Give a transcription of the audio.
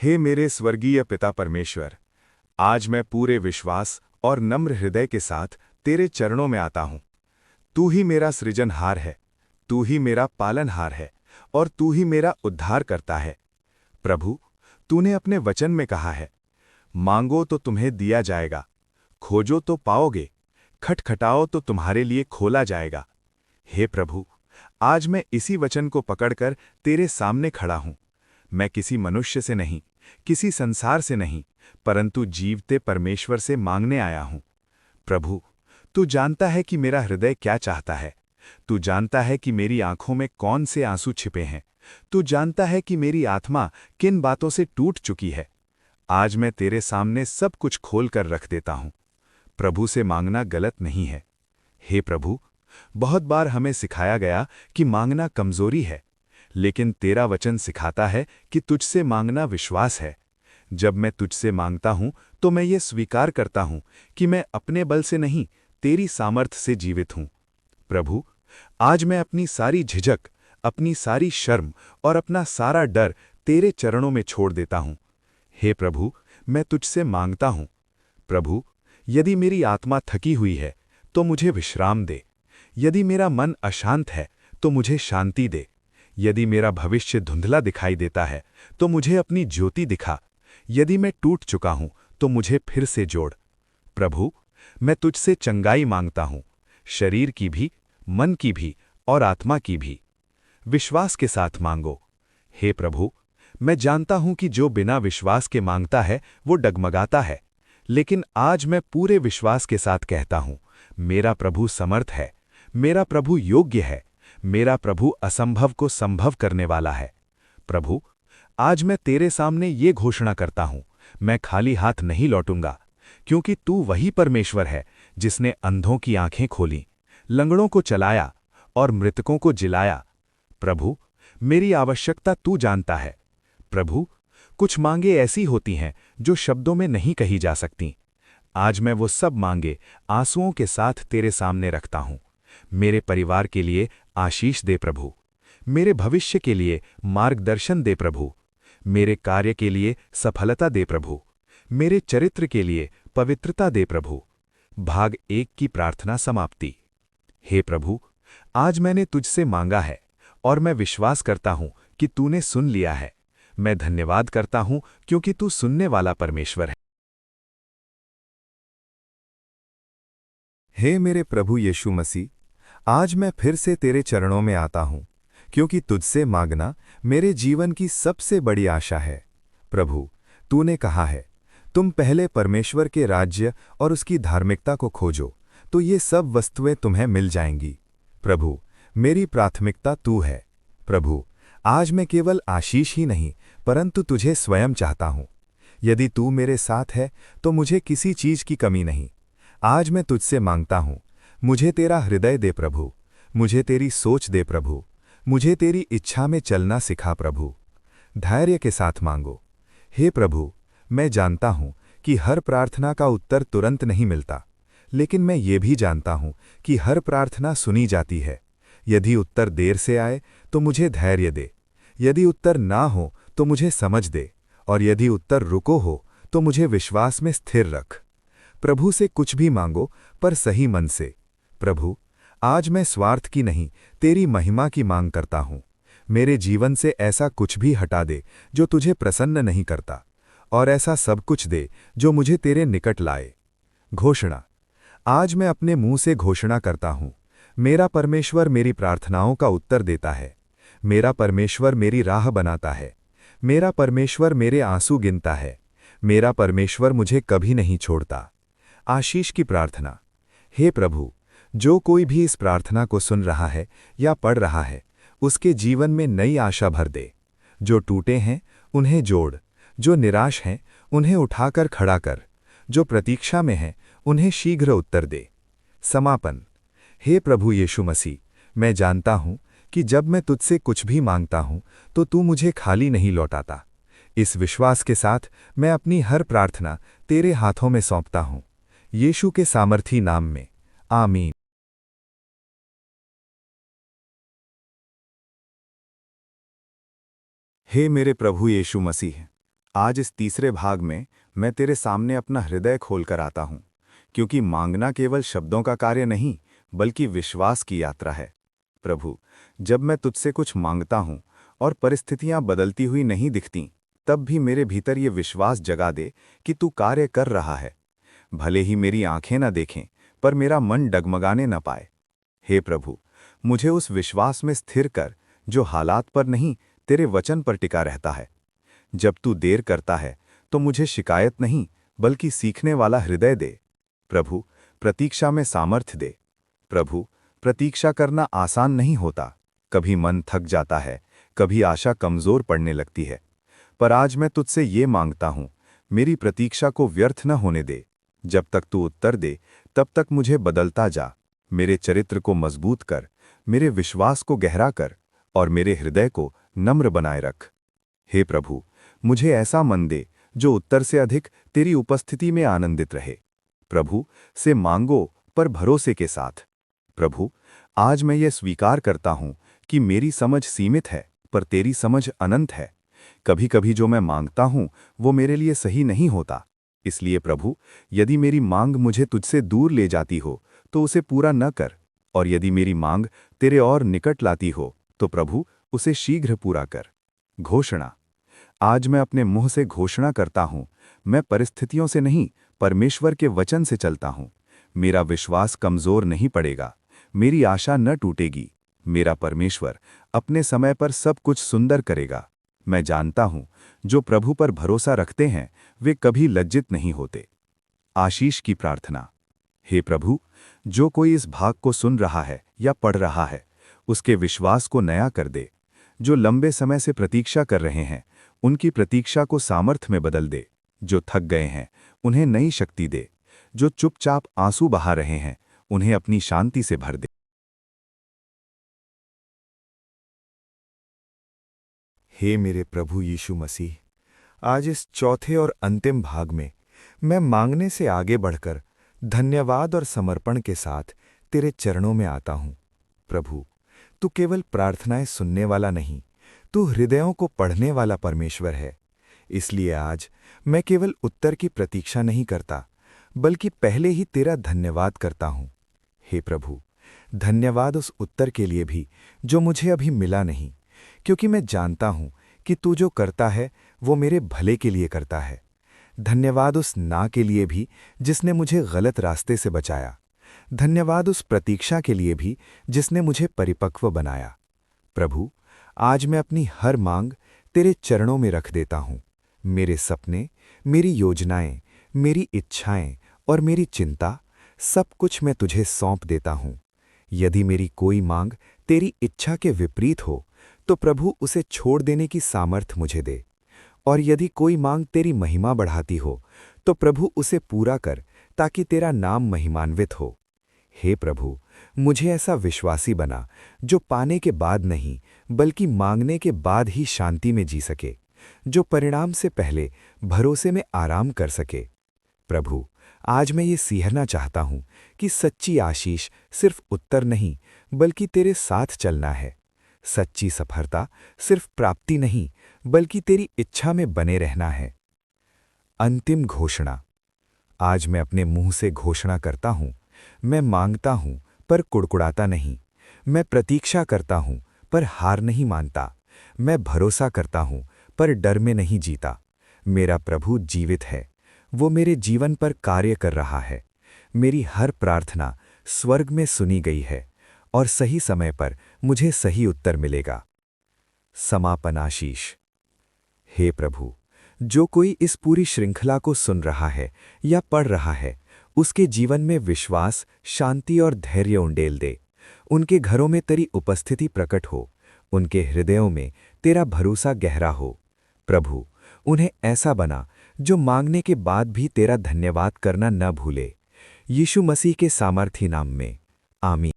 हे मेरे स्वर्गीय पिता परमेश्वर, आज मैं पूरे विश्वास और नम्र हृदय के साथ तेरे चरणों में आता हूं। तू ही मेरा सृजनहार है, तू ही मेरा पालनहार है और तू ही मेरा उद्धार करता है। प्रभु, तूने अपने वचन में कहा है, मांगो तो तुम्हें दिया जाएगा, खोजो तो पाओगे, खटखटाओ तो तुम्हारे लिए खोला जाएगा। हे प्रभु, आज मैं इसी वचन को पकड़कर तेरे सामने खड़ा हूं। मैं किसी मनुष्य से नहीं, किसी संसार से नहीं, परंतु जीवते परमेश्वर से मांगने आया हूं। प्रभु, तू जानता है कि मेरा हृदय क्या चाहता है। तू जानता है कि मेरी आंखों में कौन से आंसू छिपे हैं। तू जानता है कि मेरी आत्मा किन बातों से टूट चुकी है। आज मैं तेरे सामने सब कुछ खोल कर रख देता हूं। प्रभु से मांगना गलत नहीं है। हे प्रभु, बहुत बार हमें सिखाया गया कि मांगना कमजोरी है, लेकिन तेरा वचन सिखाता है कि तुझसे मांगना विश्वास है। जब मैं तुझसे मांगता हूं तो मैं ये स्वीकार करता हूं कि मैं अपने बल से नहीं, तेरी सामर्थ से जीवित हूं। प्रभु, आज मैं अपनी सारी झिझक, अपनी सारी शर्म और अपना सारा डर तेरे चरणों में छोड़ देता हूं। हे प्रभु, मैं तुझसे मांगता हूं। प्रभु, यदि मेरी आत्मा थकी हुई है तो मुझे विश्राम दे। यदि मेरा मन अशांत है तो मुझे शांति दे। यदि मेरा भविष्य धुंधला दिखाई देता है तो मुझे अपनी ज्योति दिखा। यदि मैं टूट चुका हूं तो मुझे फिर से जोड़। प्रभु, मैं तुझसे चंगाई मांगता हूं, शरीर की भी, मन की भी और आत्मा की भी। विश्वास के साथ मांगो। हे प्रभु, मैं जानता हूं कि जो बिना विश्वास के मांगता है वो डगमगाता है, लेकिन आज मैं पूरे विश्वास के साथ कहता हूं, मेरा प्रभु समर्थ है, मेरा प्रभु योग्य है, मेरा प्रभु असंभव को संभव करने वाला है। प्रभु, आज मैं तेरे सामने ये घोषणा करता हूं, मैं खाली हाथ नहीं लौटूंगा, क्योंकि तू वही परमेश्वर है जिसने अंधों की आंखें खोली, लंगड़ों को चलाया और मृतकों को जिलाया। प्रभु, मेरी आवश्यकता तू जानता है। प्रभु, कुछ मांगे ऐसी होती हैं जो शब्दों में नहीं कही जा सकती। आज मैं वो सब मांगे आंसुओं के साथ तेरे सामने रखता हूं। मेरे परिवार के लिए आशीष दे प्रभु। मेरे भविष्य के लिए मार्गदर्शन दे प्रभु। मेरे कार्य के लिए सफलता दे प्रभु। मेरे चरित्र के लिए पवित्रता दे प्रभु। भाग 1 की प्रार्थना समाप्ति। हे प्रभु, आज मैंने तुझसे मांगा है और मैं विश्वास करता हूं कि तूने सुन लिया है। मैं धन्यवाद करता हूं क्योंकि तू सुनने वाला परमेश्वर है। हे मेरे प्रभु यीशु मसीह, आज मैं फिर से तेरे चरणों में आता हूं, क्योंकि तुझसे मांगना मेरे जीवन की सबसे बड़ी आशा है। प्रभु, तूने कहा है, तुम पहले परमेश्वर के राज्य और उसकी धार्मिकता को खोजो, तो ये सब वस्तुएं तुम्हें मिल जाएंगी। प्रभु, मेरी प्राथमिकता तू है। प्रभु, आज मैं केवल आशीष ही नहीं, परंतु तुझे स्वयं चाहता हूं। यदि तू मेरे साथ है तो मुझे किसी चीज की कमी नहीं। आज मैं तुझसे मांगता हूं, मुझे तेरा हृदय दे प्रभु, मुझे तेरी सोच दे प्रभु, मुझे तेरी इच्छा में चलना सिखा प्रभु। धैर्य के साथ मांगो। हे प्रभु, मैं जानता हूं कि हर प्रार्थना का उत्तर तुरंत नहीं मिलता, लेकिन मैं ये भी जानता हूं कि हर प्रार्थना सुनी जाती है। यदि उत्तर देर से आए तो मुझे धैर्य दे, यदि उत्तर ना हो तो मुझे समझ दे, और यदि उत्तर रुको हो तो मुझे विश्वास में स्थिर रख। प्रभु से कुछ भी मांगो, पर सही मन से। प्रभु, आज मैं स्वार्थ की नहीं, तेरी महिमा की मांग करता हूं। मेरे जीवन से ऐसा कुछ भी हटा दे जो तुझे प्रसन्न नहीं करता, और ऐसा सब कुछ दे जो मुझे तेरे निकट लाए। घोषणा। आज मैं अपने मुंह से घोषणा करता हूं, मेरा परमेश्वर मेरी प्रार्थनाओं का उत्तर देता है। मेरा परमेश्वर मेरी राह बनाता है। मेरा परमेश्वर मेरे आंसू गिनता है। मेरा परमेश्वर मुझे कभी नहीं छोड़ता। आशीष की प्रार्थना। हे प्रभु, जो कोई भी इस प्रार्थना को सुन रहा है या पढ़ रहा है, उसके जीवन में नई आशा भर दे। जो टूटे हैं उन्हें जोड़, जो निराश हैं उन्हें उठाकर खड़ा कर, जो प्रतीक्षा में हैं उन्हें शीघ्र उत्तर दे। समापन। हे प्रभु यीशु मसीह, मैं जानता हूं कि जब मैं तुझसे कुछ भी मांगता हूं तो तू मुझे खाली नहीं लौटाता। इस विश्वास के साथ मैं अपनी हर प्रार्थना तेरे हाथों में सौंपता हूं, यीशु के सामर्थी नाम में। आमीन। हे मेरे प्रभु यीशु मसीह, आज इस तीसरे भाग में मैं तेरे सामने अपना हृदय खोलकर आता हूँ, क्योंकि मांगना केवल शब्दों का कार्य नहीं, बल्कि विश्वास की यात्रा है। प्रभु, जब मैं तुझसे कुछ मांगता हूँ और परिस्थितियां बदलती हुई नहीं दिखती, तब भी मेरे भीतर ये विश्वास जगा दे कि तू कार्य कर रहा है। भले ही मेरी आंखें न देखें, पर मेरा मन डगमगाने न पाए। हे प्रभु, मुझे उस विश्वास में स्थिर कर जो हालात पर नहीं, तेरे वचन पर टिका रहता है। जब तू देर करता है तो मुझे शिकायत नहीं, बल्कि सीखने वाला हृदय दे। प्रभु, प्रतीक्षा में सामर्थ्य दे। प्रभु, प्रतीक्षा करना आसान नहीं होता। कभी मन थक जाता है, कभी आशा कमजोर पड़ने लगती है। पर आज मैं तुझसे ये मांगता हूं, मेरी प्रतीक्षा को व्यर्थ न होने दे। जब तक तू उत्तर दे, तब तक मुझे बदलता जा। मेरे चरित्र को मजबूत कर, मेरे विश्वास को गहरा कर और मेरे हृदय को नम्र बनाए रख। हे प्रभु, मुझे ऐसा मन दे जो उत्तर से अधिक तेरी उपस्थिति में आनंदित रहे। प्रभु, से मांगो पर भरोसे के साथ। प्रभु, आज मैं ये स्वीकार करता हूं कि मेरी समझ सीमित है, पर तेरी समझ अनंत है। कभी कभी जो मैं मांगता हूं वो मेरे लिए सही नहीं होता। इसलिए प्रभु, यदि मेरी मांग मुझे तुझसे दूर ले जाती हो तो उसे पूरा न कर, और यदि मेरी मांग तेरे और निकट लाती हो तो प्रभु, उसे शीघ्र पूरा कर। घोषणा। आज मैं अपने मुंह से घोषणा करता हूं, मैं परिस्थितियों से नहीं, परमेश्वर के वचन से चलता हूं। मेरा विश्वास कमजोर नहीं पड़ेगा, मेरी आशा न टूटेगी। मेरा परमेश्वर अपने समय पर सब कुछ सुंदर करेगा। मैं जानता हूं, जो प्रभु पर भरोसा रखते हैं वे कभी लज्जित नहीं होते। आशीष की प्रार्थना। हे प्रभु, जो कोई इस भाग को सुन रहा है या पढ़ रहा है, उसके विश्वास को नया कर दे। जो लंबे समय से प्रतीक्षा कर रहे हैं, उनकी प्रतीक्षा को सामर्थ्य में बदल दे। जो थक गए हैं, उन्हें नई शक्ति दे। जो चुपचाप आंसू बहा रहे हैं, उन्हें अपनी शांति से भर दे। हे मेरे प्रभु यीशु मसीह, आज इस चौथे और अंतिम भाग में मैं मांगने से आगे बढ़कर धन्यवाद और समर्पण के साथ तेरे चरणों में आता हूं। प्रभु, तू केवल प्रार्थनाएं सुनने वाला नहीं, तू हृदयों को पढ़ने वाला परमेश्वर है। इसलिए आज मैं केवल उत्तर की प्रतीक्षा नहीं करता, बल्कि पहले ही तेरा धन्यवाद करता हूं। हे प्रभु, धन्यवाद उस उत्तर के लिए भी जो मुझे अभी मिला नहीं, क्योंकि मैं जानता हूं कि तू जो करता है वो मेरे भले के लिए करता है। धन्यवाद उस ना के लिए भी जिसने मुझे गलत रास्ते से बचाया। धन्यवाद उस प्रतीक्षा के लिए भी जिसने मुझे परिपक्व बनाया। प्रभु, आज मैं अपनी हर मांग तेरे चरणों में रख देता हूं। मेरे सपने, मेरी योजनाएं, मेरी इच्छाएं और मेरी चिंता, सब कुछ मैं तुझे सौंप देता हूं। यदि मेरी कोई मांग तेरी इच्छा के विपरीत हो, तो प्रभु उसे छोड़ देने की सामर्थ मुझे दे। और यदि कोई मांग तेरी महिमा बढ़ाती हो, तो प्रभु उसे पूरा कर, ताकि तेरा नाम महिमान्वित हो। हे प्रभु, मुझे ऐसा विश्वासी बना जो पाने के बाद नहीं, बल्कि मांगने के बाद ही शांति में जी सके, जो परिणाम से पहले भरोसे में आराम कर सके। प्रभु, आज मैं ये सीखना चाहता हूं कि सच्ची आशीष सिर्फ उत्तर नहीं, बल्कि तेरे साथ चलना है। सच्ची सफलता सिर्फ प्राप्ति नहीं, बल्कि तेरी इच्छा में बने रहना है। अंतिम घोषणा। आज मैं अपने मुंह से घोषणा करता हूं, मैं मांगता हूं पर कुड़कुड़ाता नहीं। मैं प्रतीक्षा करता हूं पर हार नहीं मानता। मैं भरोसा करता हूं पर डर में नहीं जीता। मेरा प्रभु जीवित है, वो मेरे जीवन पर कार्य कर रहा है। मेरी हर प्रार्थना स्वर्ग में सुनी गई है और सही समय पर मुझे सही उत्तर मिलेगा। समापन आशीष। हे प्रभु, जो कोई इस पूरी श्रृंखला को सुन रहा है या पढ़ रहा है, उसके जीवन में विश्वास, शांति और धैर्य उंडेल दे। उनके घरों में तेरी उपस्थिति प्रकट हो, उनके हृदयों में तेरा भरोसा गहरा हो। प्रभु, उन्हें ऐसा बना जो मांगने के बाद भी तेरा धन्यवाद करना न भूले। यीशु मसीह के सामर्थी नाम में, आमीन।